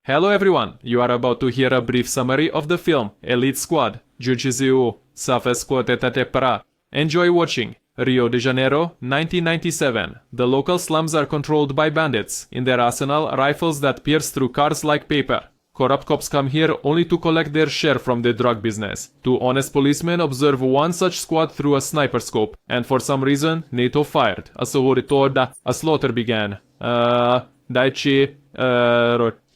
Hello everyone, you are about to hear a brief summary of the film Elite Squad, Jujiziu, Safescotetatepra. Enjoy watching. Rio de Janeiro, 1997. The local slums are controlled by bandits. In their arsenal, rifles that pierce through cars like paper. Corrupt cops come here only to collect their share from the drug business. Two honest policemen observe one such squad through a sniper scope, and for some reason, NATO fired. A slaughter began.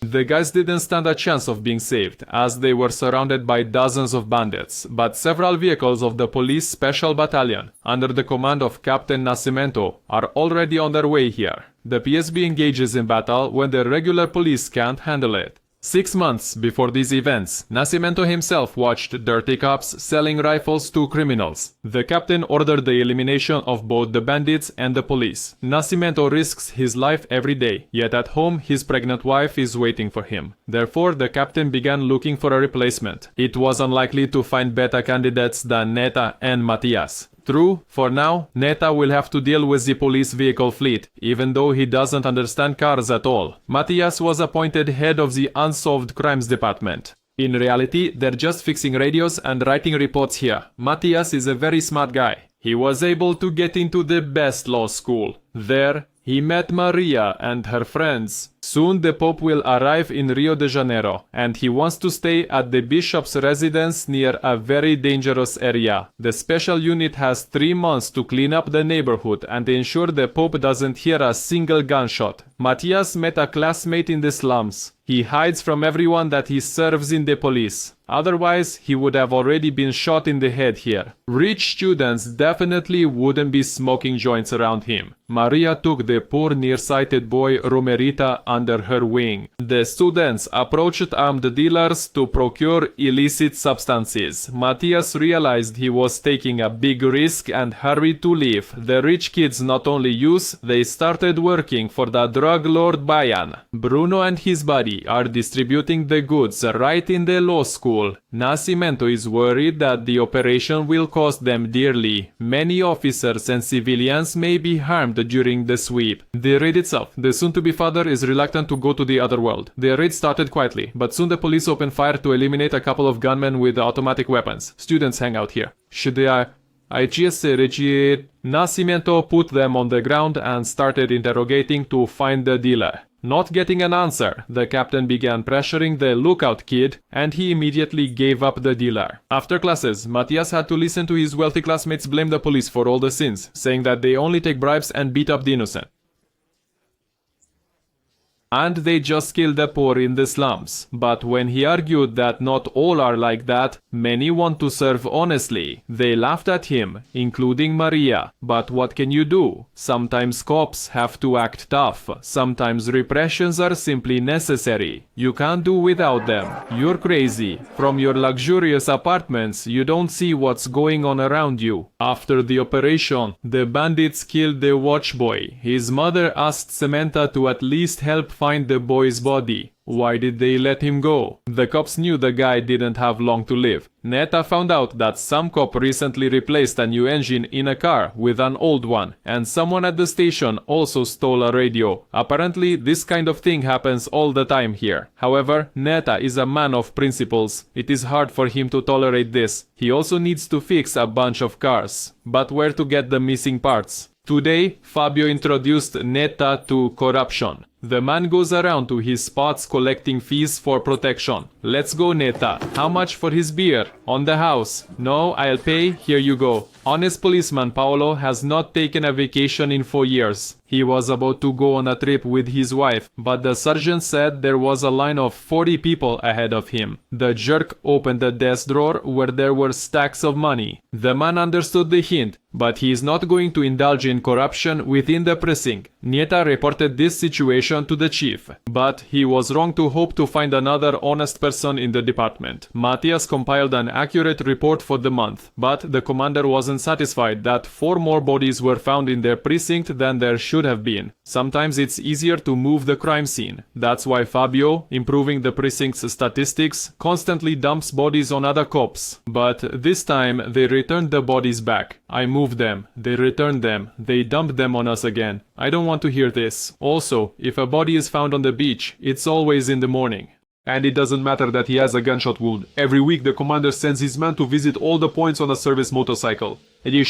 The guys didn't stand a chance of being saved, as they were surrounded by dozens of bandits, but several vehicles of the police special battalion, under the command of Captain Nascimento, are already on their way here. The PSB engages in battle when the regular police can't handle it. 6 months before these events, Nascimento himself watched dirty cops selling rifles to criminals. The captain ordered the elimination of both the bandits and the police. Nascimento risks his life every day, yet at home his pregnant wife is waiting for him. Therefore, the captain began looking for a replacement. It was unlikely to find better candidates than Neta and Matias. True, for now, Neta will have to deal with the police vehicle fleet, even though he doesn't understand cars at all. Matias was appointed head of the Unsolved Crimes Department. In reality, they're just fixing radios and writing reports here. Matias is a very smart guy. He was able to get into the best law school. There, he met Maria and her friends. Soon the Pope will arrive in Rio de Janeiro, and he wants to stay at the bishop's residence near a very dangerous area. The special unit has 3 months to clean up the neighborhood and ensure the Pope doesn't hear a single gunshot. Matias met a classmate in the slums. He hides from everyone that he serves in the police. Otherwise, he would have already been shot in the head here. Rich students definitely wouldn't be smoking joints around him. Maria took the poor nearsighted boy Romerita under her wing. The students approached armed dealers to procure illicit substances. Matias realized he was taking a big risk and hurried to leave. The rich kids not only use, they started working for the drug lord Bayan. Bruno and his buddy are distributing the goods right in the law school. Nascimento is worried that the operation will cost them dearly. Many officers and civilians may be harmed during the sweep. The raid itself. The soon-to-be father is reluctant to go to the other world. The raid started quietly, but soon the police opened fire to eliminate a couple of gunmen with automatic weapons. Students hang out here. Nascimento put them on the ground and started interrogating to find the dealer. Not getting an answer, the captain began pressuring the lookout kid, and he immediately gave up the dealer. After classes, Matias had to listen to his wealthy classmates blame the police for all the sins, saying that they only take bribes and beat up the innocent. And they just kill the poor in the slums. But when he argued that not all are like that, many want to serve honestly. They laughed at him, including Maria. But what can you do? Sometimes cops have to act tough. Sometimes repressions are simply necessary. You can't do without them. You're crazy. From your luxurious apartments, you don't see what's going on around you. After the operation, the bandits killed the watchboy. His mother asked Samantha to at least help find the boy's body. Why did they let him go? The cops knew the guy didn't have long to live. Neta found out that some cop recently replaced a new engine in a car with an old one, and someone at the station also stole a radio. Apparently, this kind of thing happens all the time here. However, Neta is a man of principles. It is hard for him to tolerate this. He also needs to fix a bunch of cars. But where to get the missing parts? Today, Fabio introduced Neta to corruption. The man goes around to his spots collecting fees for protection. Let's go, Neta. How much for his beer? On the house. No, I'll pay. Here you go. Honest policeman Paolo has not taken a vacation in 4 years. He was about to go on a trip with his wife, but the sergeant said there was a line of 40 people ahead of him. The jerk opened the desk drawer where there were stacks of money. The man understood the hint, but he is not going to indulge in corruption within the precinct. Nieta reported this situation to the chief, but he was wrong to hope to find another honest person in the department. Matias compiled an accurate report for the month, but the commander wasn't satisfied that 4 more bodies were found in their precinct than there should have been. Sometimes it's easier to move the crime scene. That's why Fabio, improving the precinct's statistics, constantly dumps bodies on other cops. But this time they returned the bodies back. I moved them, they returned them, they dumped them on us again. I don't want to hear this. Also, if a body is found on the beach, it's always in the morning. And it doesn't matter that he has a gunshot wound. Every week the commander sends his men to visit all the points on a service motorcycle. The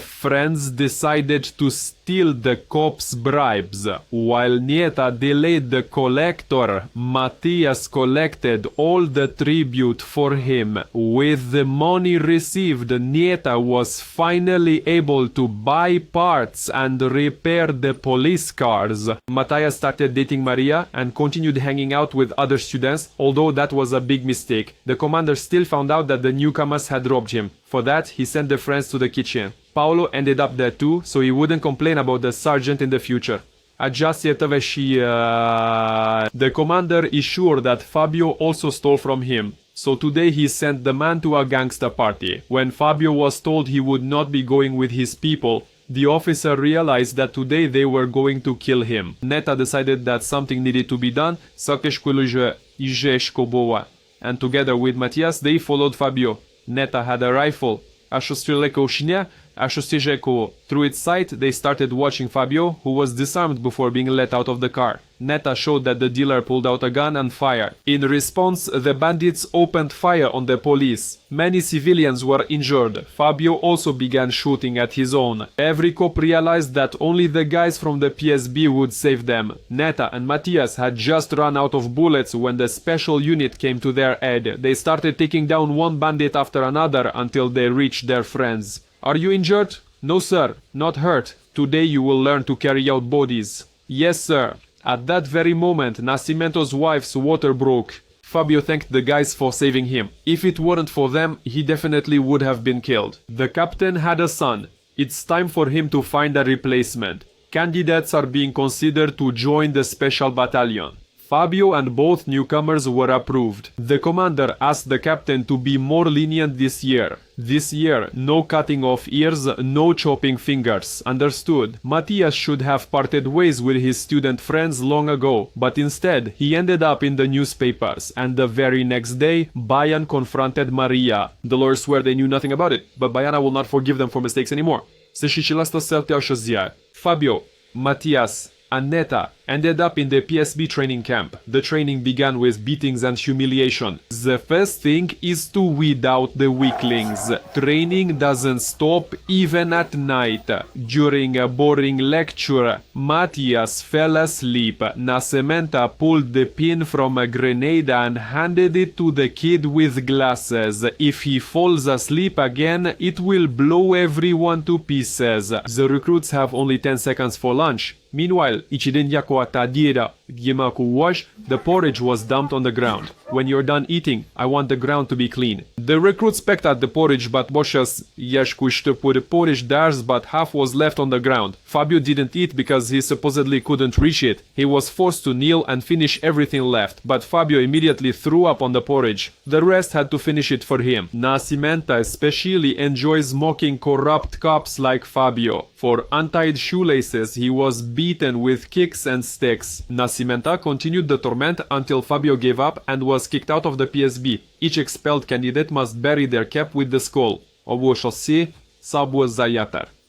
friends decided to steal the cops' bribes. While Nieta delayed the collector, Matthias collected all the tribute for him. With the money received, Nieta was finally able to buy parts and repair the police cars. Matthias started dating Maria and continued hanging out with other students, although that was a big mistake. The commander still found out that the newcomers had robbed him. For that, he sent the friends to the kitchen. Paolo ended up there too, so he wouldn't complain about the sergeant in the future. The commander is sure that Fabio also stole from him. So today he sent the man to a gangster party. When Fabio was told he would not be going with his people, the officer realized that today they were going to kill him. Neta decided that something needed to be done, and together with Matthias they followed Fabio. Neta had a rifle. Through its sight, they started watching Fabio, who was disarmed before being let out of the car. Neta showed that the dealer pulled out a gun and fired. In response, the bandits opened fire on the police. Many civilians were injured. Fabio also began shooting at his own. Every cop realized that only the guys from the PSB would save them. Neta and Matthias had just run out of bullets when the special unit came to their aid. They started taking down one bandit after another until they reached their friends. Are you injured? No, sir. Not hurt. Today you will learn to carry out bodies. Yes, sir. At that very moment, Nascimento's wife's water broke. Fabio thanked the guys for saving him. If it weren't for them, he definitely would have been killed. The captain had a son. It's time for him to find a replacement. Candidates are being considered to join the special battalion. Fabio and both newcomers were approved. The commander asked the captain to be more lenient this year. This year, no cutting off ears, no chopping fingers. Understood? Matthias should have parted ways with his student friends long ago, but instead, he ended up in the newspapers, and the very next day, Bayan confronted Maria. The lawyers swear they knew nothing about it, but Bayana will not forgive them for mistakes anymore. Fabio, Matthias, and Neta ended up in the PSB training camp. The training began with beatings and humiliation. The first thing is to weed out the weaklings. Training doesn't stop even at night. During a boring lecture, Matthias fell asleep. Nascimento pulled the pin from a grenade and handed it to the kid with glasses. If he falls asleep again, it will blow everyone to pieces. The recruits have only 10 seconds for lunch. Meanwhile, the porridge was dumped on the ground. When you're done eating, I want the ground to be clean. The recruits pecked at the porridge, but porridge theirs, but half was left on the ground. Fabio didn't eat because he supposedly couldn't reach it. He was forced to kneel and finish everything left, but Fabio immediately threw up on the porridge. The rest had to finish it for him. Nascimento especially enjoys mocking corrupt cops like Fabio. For untied shoelaces, he was beaten with kicks and sticks. Nascimento continued the torment until Fabio gave up and was kicked out of the PSB. Each expelled candidate must bury their cap with the skull.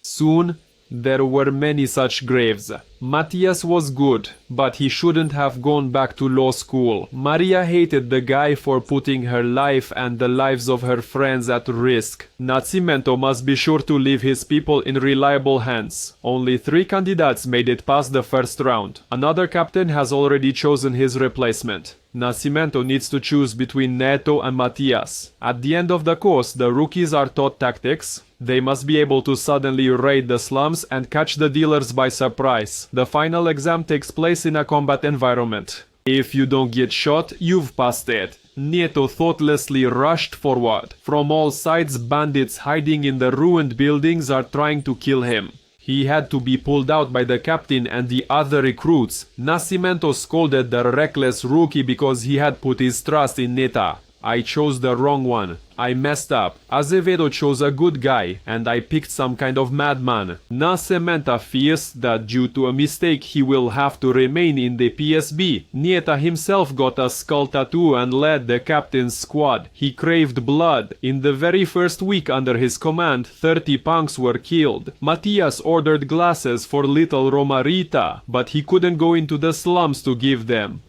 Soon, there were many such graves. Matthias was good, but he shouldn't have gone back to law school. Maria hated the guy for putting her life and the lives of her friends at risk. Nascimento must be sure to leave his people in reliable hands. Only 3 candidates made it past the first round. Another captain has already chosen his replacement. Nascimento needs to choose between Neto and Matthias. At the end of the course, the rookies are taught tactics. They must be able to suddenly raid the slums and catch the dealers by surprise. The final exam takes place in a combat environment. If you don't get shot, you've passed it. Nieto thoughtlessly rushed forward. From all sides, bandits hiding in the ruined buildings are trying to kill him. He had to be pulled out by the captain and the other recruits. Nascimento scolded the reckless rookie because he had put his trust in Neta. I chose the wrong one. I messed up. Azevedo chose a good guy, and I picked some kind of madman. Nascimento fears that due to a mistake he will have to remain in the PSB. Nieta himself got a skull tattoo and led the captain's squad. He craved blood. In the very first week under his command, 30 punks were killed. Matias ordered glasses for little Romarita, but he couldn't go into the slums to give them.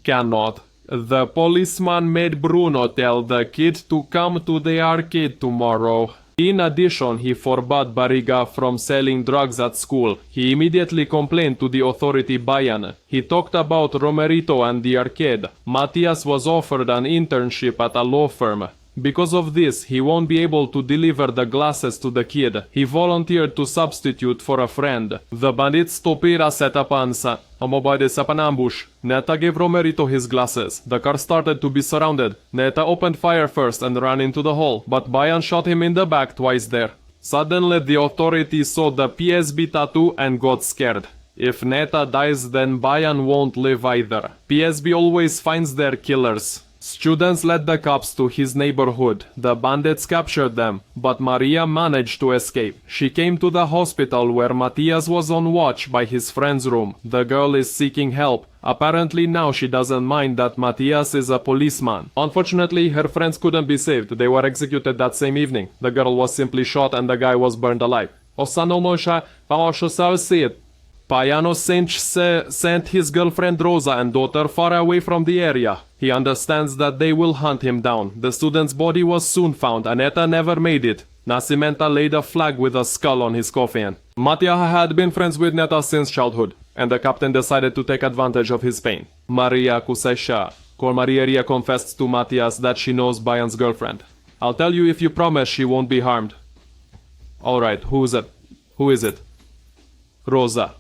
Cannot. The policeman made Bruno tell the kid to come to the arcade tomorrow. In addition, he forbade Barriga from selling drugs at school. He immediately complained to the authority Bayan. He talked about Romerito and the arcade. Matias was offered an internship at a law firm. Because of this, he won't be able to deliver the glasses to the kid. He volunteered to substitute for a friend. The bandits topira set up an ambush. Neta gave Romerito his glasses. The car started to be surrounded. Neta opened fire first and ran into the hall, but Bayan shot him in the back twice there. Suddenly the authorities saw the PSB tattoo and got scared. If Neta dies, then Bayan won't live either. PSB always finds their killers. Students led the cops to his neighborhood. The bandits captured them, but Maria managed to escape. She came to the hospital where Matias was on watch by his friend's room. The girl is seeking help. Apparently now she doesn't mind that Matias is a policeman. Unfortunately, her friends couldn't be saved. They were executed that same evening. The girl was simply shot and the guy was burned alive. Payano sent his girlfriend Rosa and daughter far away from the area. He understands that they will hunt him down. The student's body was soon found. Aneta never made it. Nascimento laid a flag with a skull on his coffin. Mattia had been friends with Neta since childhood, and the captain decided to take advantage of his pain. Maria Kusesha. Maria confessed to Matias that she knows Bayan's girlfriend. I'll tell you if you promise she won't be harmed. Alright, who is it? Who is it? Rosa.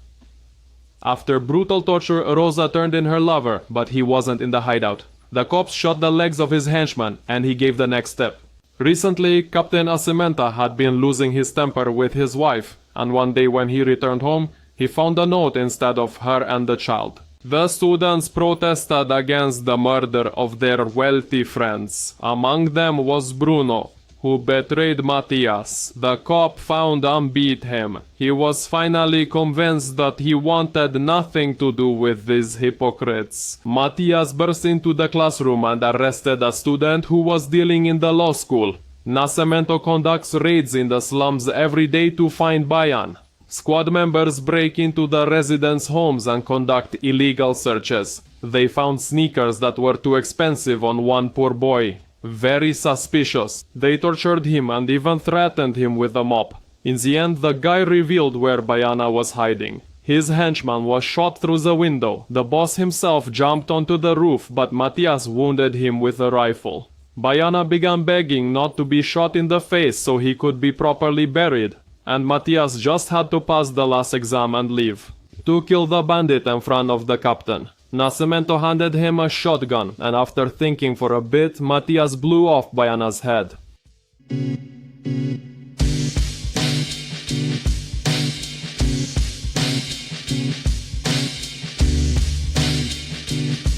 After brutal torture, Rosa turned in her lover, but he wasn't in the hideout. The cops shot the legs of his henchman, and he gave the next step. Recently, Captain Nascimento had been losing his temper with his wife, and one day when he returned home, he found a note instead of her and the child. The students protested against the murder of their wealthy friends. Among them was Bruno, who betrayed Matias. The cop found and beat him. He was finally convinced that he wanted nothing to do with these hypocrites. Matias burst into the classroom and arrested a student who was dealing in the law school. Nascimento conducts raids in the slums every day to find Bayan. Squad members break into the residents' homes and conduct illegal searches. They found sneakers that were too expensive on one poor boy. Very suspicious. They tortured him and even threatened him with a mop. In the end, the guy revealed where Bayana was hiding. His henchman was shot through the window. The boss himself jumped onto the roof, but Matias wounded him with a rifle. Bayana began begging not to be shot in the face so he could be properly buried, and Matias just had to pass the last exam and leave. To kill the bandit in front of the captain. Nascimento handed him a shotgun, and after thinking for a bit, Matias blew off Bayana's head.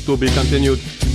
To be continued.